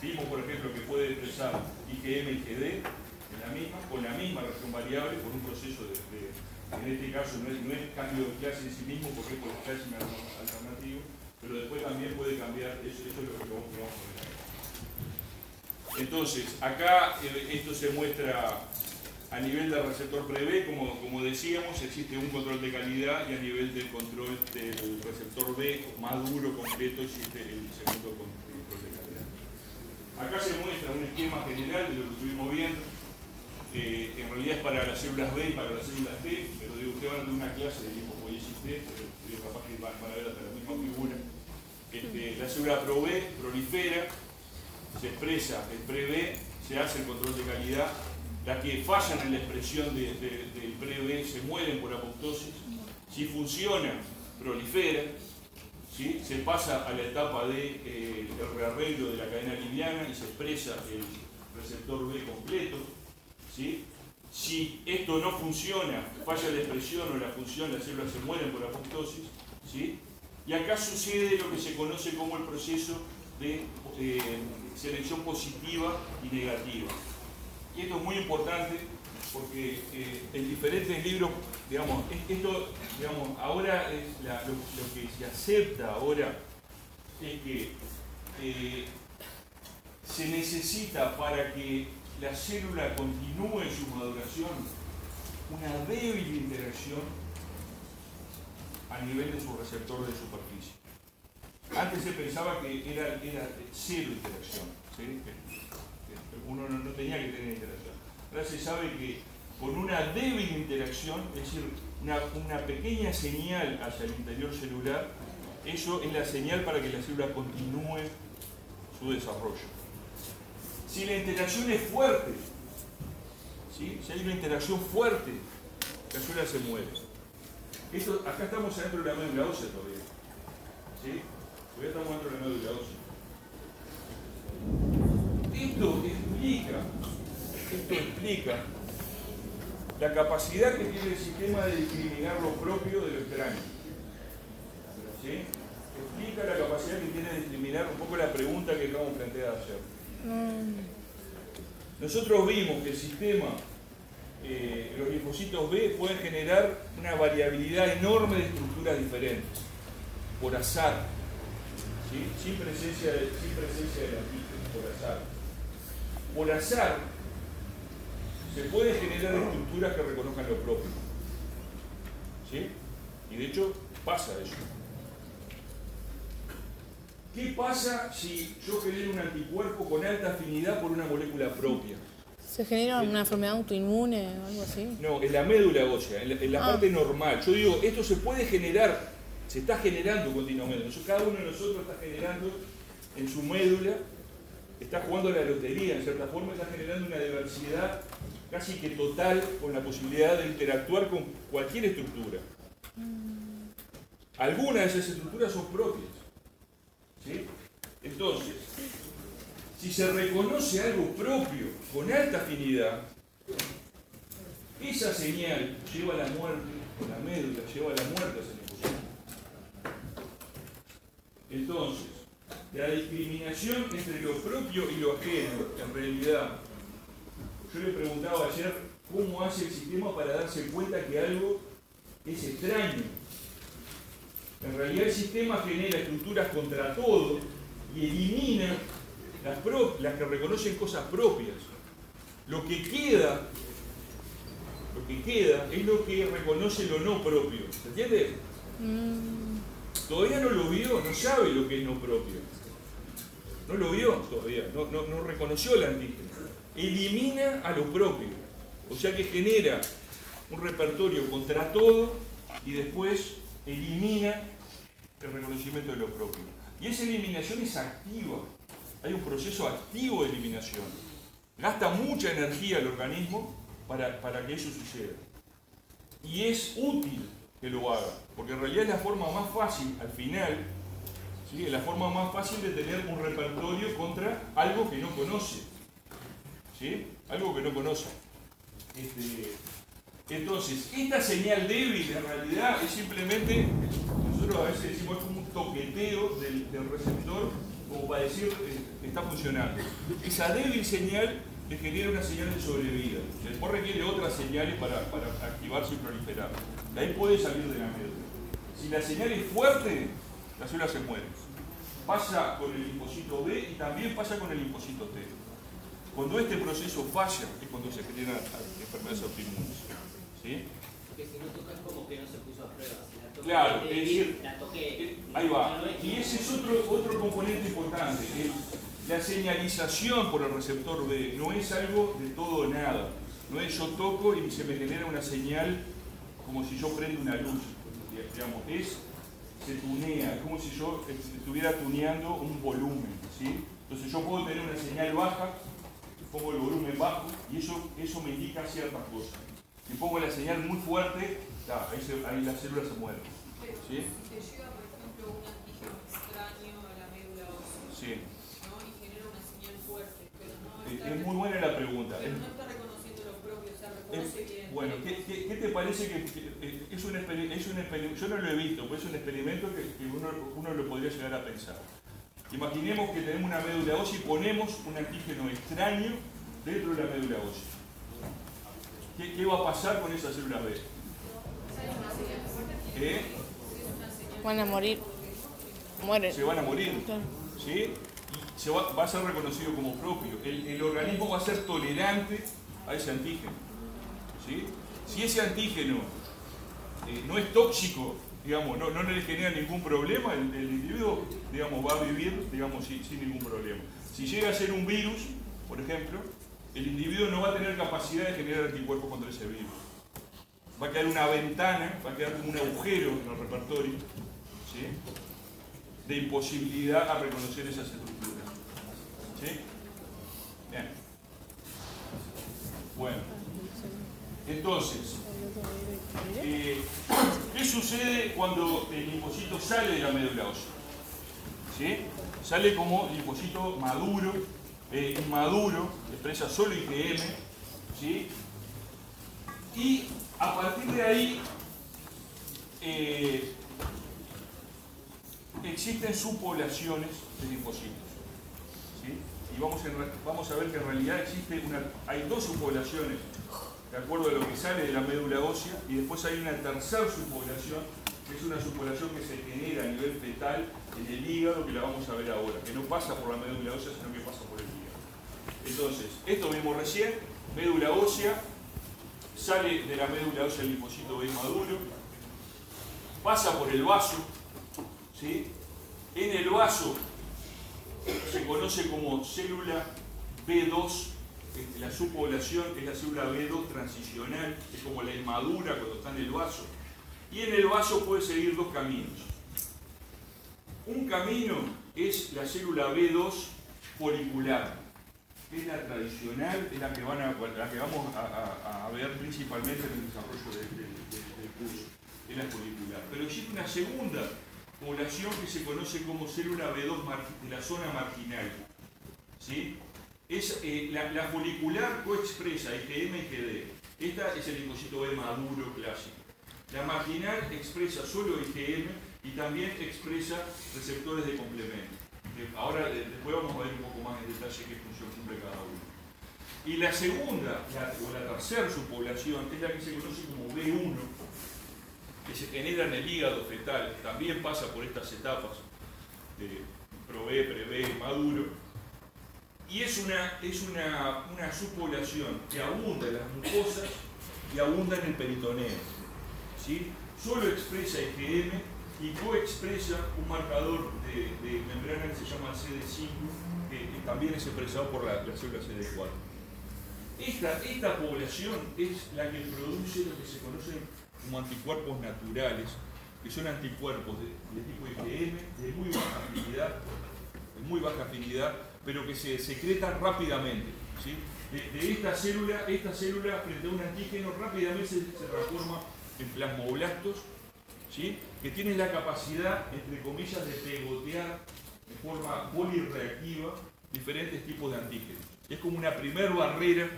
Speaker 1: Vimos, por ejemplo, que puede expresar IgM y IgD con la misma región variable por un proceso en este caso no es cambio de clase en sí mismo porque es por splicing alternativo, pero después también puede cambiar, eso es lo que vamos a ver. Entonces, acá esto se muestra a nivel del receptor pre-B, como decíamos, existe un control de calidad y a nivel del control del receptor B maduro, completo, existe el segundo control de calidad. Acá se muestra un esquema general de lo que estuvimos viendo. En realidad es para las células B y para las células T, pero digo, ustedes van a tener una clase de linfopoiesis T, pero capaz que van a ver hasta la misma figura. La célula pro-B prolifera, se expresa el pre-B, se hace el control de calidad. Las que fallan en la expresión del pre-B se mueren por apoptosis. Si funciona, prolifera. ¿Sí? Se pasa a la etapa de el rearreglo de la cadena liviana y se expresa el receptor B completo. ¿Sí? Si esto no funciona, falla la expresión o la función, las células se mueren por apoptosis. ¿Sí? Y acá sucede lo que se conoce como el proceso de selección positiva y negativa. Y esto es muy importante porque en diferentes libros, digamos, ahora lo que se acepta ahora es que se necesita para que la célula continúe su maduración una débil interacción a nivel de su receptor de superficie. Antes se pensaba que era cero interacción, ¿sí? Uno no tenía que tener interacción. Ahora se sabe que con una débil interacción, es decir, una pequeña señal hacia el interior celular, eso es la señal para que la célula continúe su desarrollo. Si la interacción es fuerte, ¿sí? Si hay una interacción fuerte, la célula se muere. Acá estamos adentro de la médula ósea todavía. ¿Sí? Todavía estamos dentro de la médula ósea. Esto explica la capacidad que tiene el sistema de discriminar lo propio de lo extraño. ¿Sí? Explica la capacidad que tiene de discriminar un poco la pregunta que acabamos planteado ayer. nosotros vimos que el sistema, los linfocitos B pueden generar una variabilidad enorme de estructuras diferentes, por azar, ¿sí? sin presencia del antígeno, por azar. Por azar se puede generar estructuras que reconozcan lo propio, ¿sí? Y de hecho pasa eso. ¿Qué pasa si yo genero un anticuerpo con alta afinidad por una molécula propia?
Speaker 3: ¿Se genera una enfermedad autoinmune o algo así?
Speaker 1: No, en la médula ósea, en la parte normal. Yo digo, esto se puede generar, se está generando continuamente. Cada uno de nosotros está generando en su médula, está jugando a la lotería, en cierta forma, está generando una diversidad casi que total con la posibilidad de interactuar con cualquier estructura. Algunas de esas estructuras son propias, ¿sí? Entonces, si se reconoce algo propio con alta afinidad, esa señal lleva a la muerte, con la médula, lleva a la muerte a ese linfocito. Entonces, la discriminación entre lo propio y lo ajeno, en realidad, yo le preguntaba ayer cómo hace el sistema para darse cuenta que algo es extraño. En realidad el sistema genera estructuras contra todo y elimina las que reconocen cosas propias. Lo que queda es lo que reconoce lo no propio. ¿Se entiende? Todavía no lo vio, no sabe lo que es no propio. No lo vio todavía, no reconoció el antígeno. Elimina a lo propio. O sea que genera un repertorio contra todo y después elimina el reconocimiento de lo propio. Y esa eliminación es activa. Hay un proceso activo de eliminación. Gasta mucha energía el organismo para que eso suceda. Y es útil que lo haga, porque en realidad es la forma más fácil, al final, ¿sí? Es la forma más fácil de tener un repertorio contra algo que no conoce. ¿Sí? Algo que no conoce. Entonces, esta señal débil en realidad es simplemente, nosotros a veces decimos, es como un toqueteo del receptor, como para decir que está funcionando. Esa débil señal le genera una señal de sobrevida. Después requiere otras señales para activarse y proliferar. De ahí puede salir de la médula. Si la señal es fuerte, la célula se muere. Pasa con el linfocito B y también pasa con el linfocito T. Cuando este proceso falla es cuando se generan enfermedades autoinmunes. ¿Sí?
Speaker 4: Porque si no tocas como que no se puso a prueba. Si la
Speaker 1: Claro, es decir,
Speaker 4: la toqué.
Speaker 1: ahí va. Y ese es otro componente importante. La señalización por el receptor B no es algo de todo o nada. No es yo toco y se me genera una señal como si yo prendo una luz. Digamos, se tunea, es como si yo estuviera tuneando un volumen. ¿Sí? Entonces yo puedo tener una señal baja, pongo el volumen bajo y eso me indica ciertas cosas. Si pongo la señal muy fuerte, ahí las células se mueren.
Speaker 2: Pero
Speaker 1: ¿Sí?
Speaker 2: si te llega, por ejemplo, un antígeno extraño a la médula ósea,
Speaker 1: Sí.
Speaker 2: ¿no? Y genera una señal fuerte, pero no está,
Speaker 1: Es muy buena la pregunta.
Speaker 2: pero no está reconociendo lo propio, o sea, reconoce bien.
Speaker 1: Bueno, ¿qué te parece que es un experimento? Yo no lo he visto, pues es un experimento que uno lo podría llegar a pensar. Imaginemos que tenemos una médula ósea y ponemos un antígeno extraño dentro de la médula ósea. ¿Qué va a pasar con esa célula B?
Speaker 3: Van a morir. Mueren.
Speaker 1: Se van a morir.
Speaker 3: Claro.
Speaker 1: ¿Sí? Y va a ser reconocido como propio. El organismo va a ser tolerante a ese antígeno. ¿Sí? Si ese antígeno no es tóxico, digamos, no le genera ningún problema, el individuo, digamos, va a vivir, digamos, sin ningún problema. Si llega a ser un virus, por ejemplo, el individuo no va a tener capacidad de generar anticuerpos contra ese virus. Va a quedar una ventana, va a quedar como un agujero en el repertorio, ¿sí? De imposibilidad a reconocer esas estructuras. ¿Sí? Bien. Bueno. Entonces, ¿qué sucede cuando el linfocito sale de la médula ósea? ¿Sí? Sale como linfocito maduro, inmaduro, expresa solo IgM, ¿sí? Y a partir de ahí existen subpoblaciones de linfocitos, ¿sí? y vamos a ver que en realidad hay dos subpoblaciones, de acuerdo a lo que sale de la médula ósea, y después hay una tercera subpoblación, que es una subpoblación que se genera a nivel fetal en el hígado, que la vamos a ver ahora, que no pasa por la médula ósea, sino que pasa por el hígado. Entonces, esto vimos recién, médula ósea, sale de la médula ósea el linfocito B maduro, pasa por el vaso, ¿sí? En el vaso se conoce como célula B2, la subpoblación es la célula B2 transicional, es como la inmadura cuando está en el vaso. Y en el vaso puede seguir dos caminos. Un camino es la célula B2 folicular, que es la tradicional, es la que vamos a ver principalmente en el desarrollo del curso, es la folicular. Pero existe una segunda población que se conoce como célula B2 de la zona marginal. ¿Sí? La folicular coexpresa IgM y IgD. Esta es el linfocito B maduro clásico. La marginal expresa solo IgM y también expresa receptores de complemento. Ahora después vamos a ver un poco más en detalle qué función cumple cada uno. Y la segunda, o la tercera subpoblación, es la que se conoce como B1, que se genera en el hígado fetal, también pasa por estas etapas de pro-B, pre-B, maduro, y es una subpoblación que abunda en las mucosas y abunda en el peritoneo, ¿sí? Solo expresa IgM y coexpresa un marcador de membrana que se llama CD5, que también es expresado por la célula CD4. Esta población es la que produce lo que se conocen como anticuerpos naturales, que son anticuerpos de tipo IgM, de muy baja afinidad, pero que se secretan rápidamente, ¿sí? De esta célula frente a un antígeno rápidamente se transforma en plasmoblastos, ¿sí? Que tienen la capacidad, entre comillas, de pegotear de forma polirreactiva diferentes tipos de antígenos. Es como una primer barrera,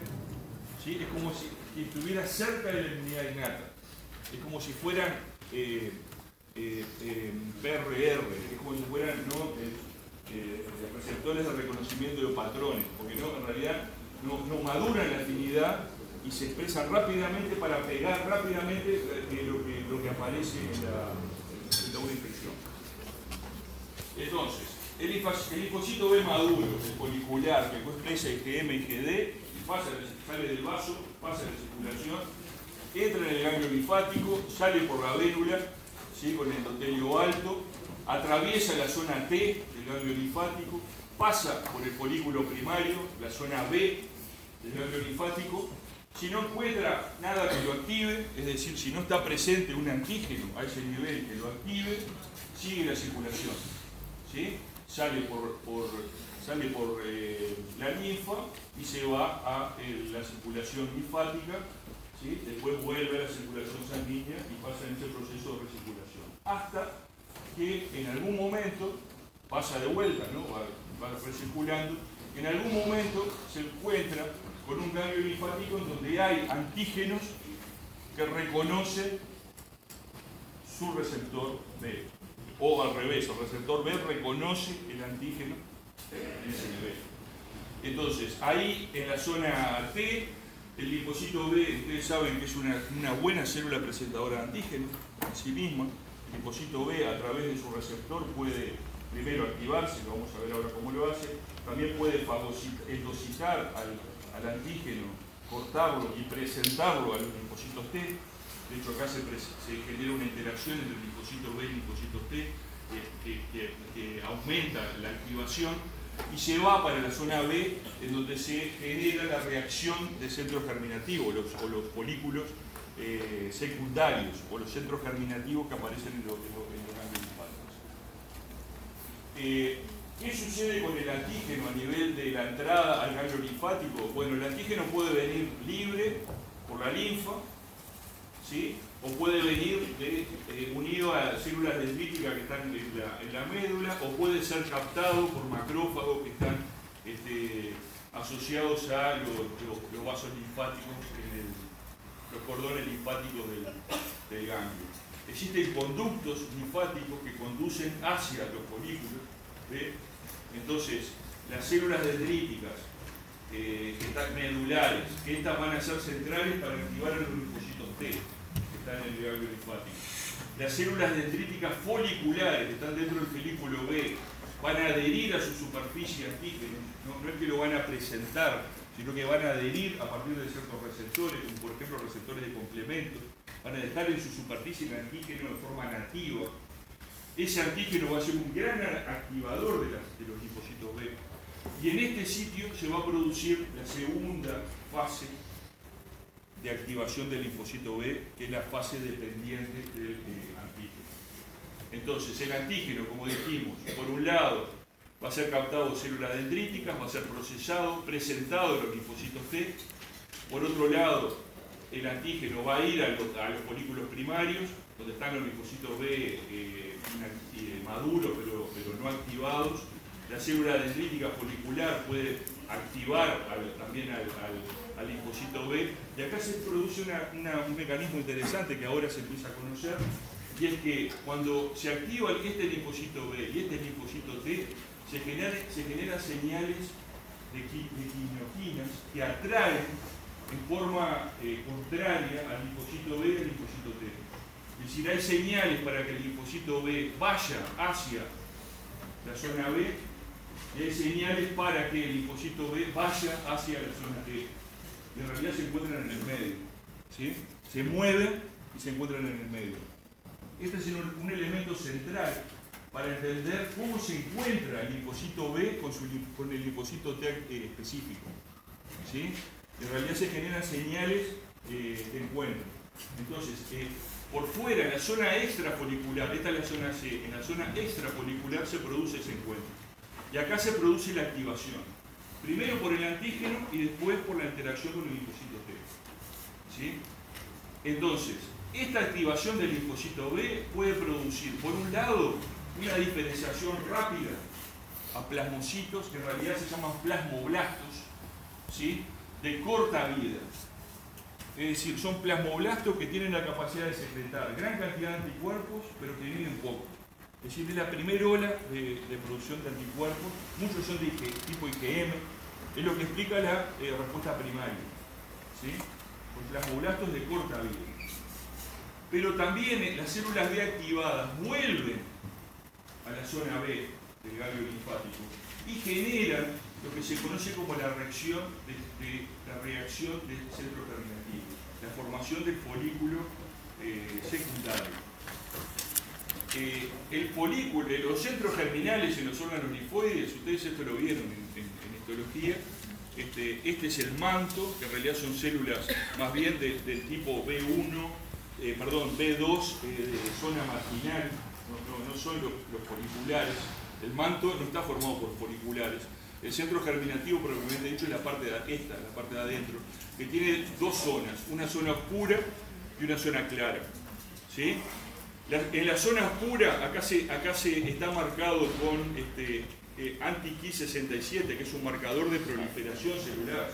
Speaker 1: ¿sí? Es como si estuviera cerca de la inmunidad innata. Es como si fueran PRR, es como si fueran receptores de reconocimiento de patrones, porque en realidad no maduran la afinidad y se expresan rápidamente para pegar rápidamente lo que aparece en una infección. Entonces, el linfocito B maduro, el folicular, que expresa IgM y IgD, sale del vaso, pasa a la circulación, entra en el ganglio linfático, sale por la vérula, ¿sí? Con el endotelio alto, atraviesa la zona T del ganglio linfático, pasa por el folículo primario, la zona B del ganglio linfático. Si no encuentra nada que lo active, es decir, si no está presente un antígeno a ese nivel que lo active, sigue la circulación, ¿sí? Sale por la linfa y se va a la circulación linfática, ¿sí? Después vuelve a la circulación sanguínea y pasa en ese proceso de recirculación. Hasta que en algún momento pasa de vuelta, ¿no? Va recirculando, en algún momento se encuentra con un ganglio linfático en donde hay antígenos que reconocen su receptor B. O al revés, el receptor B reconoce el antígeno en ese nivel. Entonces, ahí en la zona T, el linfocito B, ustedes saben que es una buena célula presentadora de antígenos en sí misma. El linfocito B, a través de su receptor, puede primero activarse, lo vamos a ver ahora cómo lo hace, también puede endocitar al antígeno, cortarlo y presentarlo a los linfocitos T. De hecho, acá se genera una interacción entre el linfocito B y el linfocito T que aumenta la activación y se va para la zona B, en donde se genera la reacción de centros germinativos o los folículos secundarios o los centros germinativos que aparecen en los ganglios linfáticos. ¿Qué sucede con el antígeno a nivel de la entrada al ganglio linfático? Bueno, el antígeno puede venir libre por la linfa, ¿sí? O puede venir unido a células dendríticas que están en la médula, o puede ser captado por macrófagos que están asociados a los vasos linfáticos, los cordones linfáticos del ganglio. Existen conductos linfáticos que conducen hacia los folículos, ¿ve? Entonces, las células dendríticas que están medulares, que estas van a ser centrales para activar a los linfocitos T, que están en el ganglio linfático. Las células dendríticas foliculares, que están dentro del folículo B, van a adherir a su superficie antígeno, no es que lo van a presentar, sino que van a adherir a partir de ciertos receptores, como por ejemplo receptores de complemento, van a dejar en su superficie el antígeno de forma nativa. Ese antígeno va a ser un gran activador de los linfocitos B. Y en este sitio se va a producir la segunda fase de activación del linfocito B, que es la fase dependiente del antígeno. Entonces, el antígeno, como dijimos, por un lado va a ser captado de células dendríticas, va a ser procesado, presentado en los linfocitos T. Por otro lado, el antígeno va a ir a los folículos primarios, donde están los linfocitos B maduros, pero no activados. La célula dendrítica folicular puede activar también al linfocito B. Y acá se produce un mecanismo interesante que ahora se empieza a conocer, y es que cuando se activa este linfocito B y este linfocito T, se generan señales de quinoquinas que atraen en forma contraria al linfocito B y al linfocito T. Es decir, hay señales para que el linfocito B vaya hacia la zona B y hay señales para que el linfocito B vaya hacia la zona T. Y en realidad se encuentran en el medio, ¿sí? Se mueven y se encuentran en el medio. Este es un elemento central para entender cómo se encuentra el linfocito B con el linfocito T específico, ¿sí? En realidad se generan señales de encuentro. Entonces, por fuera, en la zona extrafolicular, esta es la zona C, en la zona extrafolicular se produce ese encuentro. Y acá se produce la activación. Primero por el antígeno y después por la interacción con el linfocito T, ¿sí? Entonces, esta activación del linfocito B puede producir, por un lado, una diferenciación rápida a plasmocitos, que en realidad se llaman plasmoblastos, ¿sí? De corta vida. Es decir, son plasmoblastos que tienen la capacidad de secretar gran cantidad de anticuerpos, pero que viven poco. Es decir, es la primera ola de producción de anticuerpos, muchos son de tipo IgM, es lo que explica la respuesta primaria, ¿sí? Con plasmoblastos de corta vida. Pero también las células B activadas vuelven a la zona B del ganglio linfático y generan lo que se conoce como la reacción del centro germinativo, la formación del folículo secundario. El folículo, los centros germinales en los órganos linfoides, ustedes esto lo vieron en histología, este es el manto, que en realidad son células más bien del tipo B2, de zona marginal, no son los foliculares. El manto no está formado por foliculares. El centro germinativo, propiamente dicho, es la parte de adentro, que tiene dos zonas, una zona oscura y una zona clara, ¿sí? En la zona oscura, acá se está marcado con anti-Ki67, que es un marcador de proliferación celular.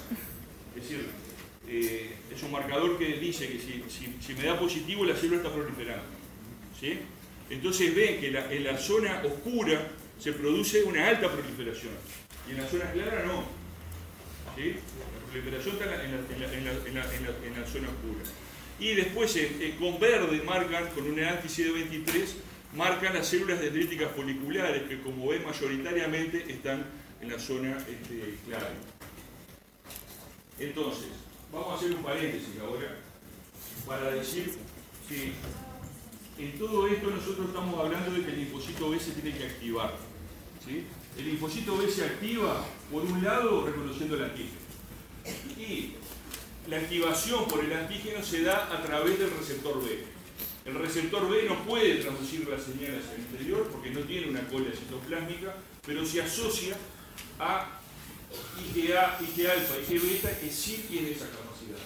Speaker 1: Es decir, es un marcador que dice que si me da positivo, la célula está proliferando, ¿sí? Entonces ven que en la zona oscura se produce una alta proliferación y en la zona clara no, ¿sí? La proliferación está en la zona oscura. Y después con verde marcan, con un anti-CD23, marcan las células dendríticas foliculares que, como ven, mayoritariamente están en la zona clara. Entonces, vamos a hacer un paréntesis ahora para decir que en todo esto nosotros estamos hablando de que el linfocito B se tiene que activar, ¿sí? El linfocito B se activa, por un lado, reconociendo el antígeno. Y la activación por el antígeno se da a través del receptor B. El receptor B no puede traducir las señales al interior porque no tiene una cola citoplásmica, pero se asocia a IgA, IG alfa, IG beta, que sí tiene esa capacidad.